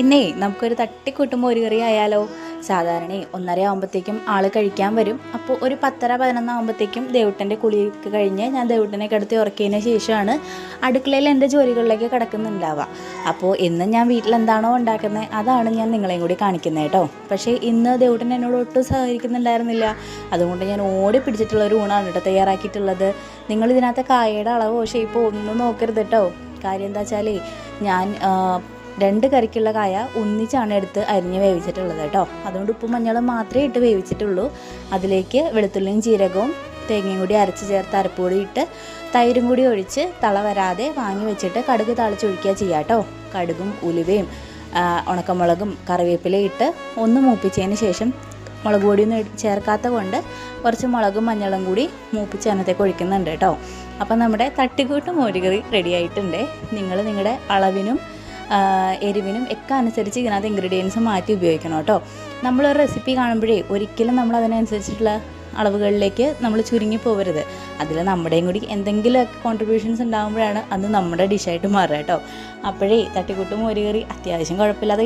ഇന്നേ നമുക്കൊരു തട്ടിക്കൂട്ടും മോരുകറി ആയാലോ. സാധാരണ 1:30 ആകുമ്പോഴത്തേക്കും ആൾ കഴിക്കാൻ വരും. അപ്പോൾ ഒരു 10:30-11 ആകുമ്പോഴത്തേക്കും ദേവുട്ടൻ്റെ കുളിയൊക്കെ കഴിഞ്ഞ് ഞാൻ ദേവുട്ടനെ കിടത്തി ഉറക്കിയതിന് ശേഷമാണ് അടുക്കളയിൽ എൻ്റെ ജോലികളിലേക്ക് കിടക്കുന്നുണ്ടാവുക. അപ്പോൾ ഇന്ന് ഞാൻ വീട്ടിലെന്താണോ ഉണ്ടാക്കുന്നത് അതാണ് ഞാൻ നിങ്ങളെയും കൂടി കാണിക്കുന്നത് കേട്ടോ. പക്ഷേ ഇന്ന് ദേവുട്ടൻ എന്നോട് ഒട്ടും സഹകരിക്കുന്നുണ്ടായിരുന്നില്ല. അതുകൊണ്ട് ഞാൻ ഓടി പിടിച്ചിട്ടുള്ളൊരു ഊണാണ് കേട്ടോ തയ്യാറാക്കിയിട്ടുള്ളത്. നിങ്ങളിതിനകത്ത് കായയുടെ അളവോ ഷേപ്പോ ഒന്നും നോക്കരുത് കേട്ടോ. കാര്യം എന്താ വെച്ചാൽ ഞാൻ 2 കറിക്കുള്ള കായ ഒന്നിച്ചാണ് എടുത്ത് അരിഞ്ഞ് വേവിച്ചിട്ടുള്ളത് കേട്ടോ. അതുകൊണ്ട് ഉപ്പും മഞ്ഞളും മാത്രമേ ഇട്ട് വേവിച്ചിട്ടുള്ളൂ. അതിലേക്ക് വെളുത്തുള്ളിയും ജീരകവും തേങ്ങയും കൂടി അരച്ച് ചേർത്ത് അരപ്പുപൊടി ഇട്ട് തൈരും കൂടി ഒഴിച്ച് തള വരാതെ വാങ്ങി വെച്ചിട്ട് കടുക് താളിച്ചൊഴിക്കുക ചെയ്യുക കേട്ടോ. കടുകും ഉലുവയും ഉണക്കമുളകും കറിവേപ്പിലയും ഇട്ട് ഒന്ന് മൂപ്പിച്ചതിന് ശേഷം മുളക് പൊടിയൊന്നും ചേർക്കാത്ത കൊണ്ട് കുറച്ച് മുളകും മഞ്ഞളും കൂടി മൂപ്പിച്ച് അതിനകത്തേക്ക് ഒഴിക്കുന്നുണ്ട് കേട്ടോ. അപ്പം നമ്മുടെ തട്ടിക്കൂട്ട് മോരുകറി റെഡി ആയിട്ടുണ്ട്. നിങ്ങൾ നിങ്ങളുടെ അളവിനും എരിവിനും ഒക്കെ അനുസരിച്ച് ഇതിനകത്ത് ഇൻഗ്രീഡിയൻസ് മാറ്റി ഉപയോഗിക്കണം കേട്ടോ. നമ്മളൊരു റെസിപ്പി കാണുമ്പോഴേ ഒരിക്കലും നമ്മൾ അതിനനുസരിച്ചിട്ടുള്ള അളവുകളിലേക്ക് നമ്മൾ ചുരുങ്ങി പോകരുത്. അതിൽ നമ്മുടെയും കൂടി എന്തെങ്കിലുമൊക്കെ കോൺട്രിബ്യൂഷൻസ് ഉണ്ടാകുമ്പോഴാണ് അത് നമ്മുടെ ഡിഷായിട്ട് മാറുക കേട്ടോ. അപ്പോഴേ തട്ടിക്കൂട്ട് മോരുകറി അത്യാവശ്യം കുഴപ്പമില്ലാതെ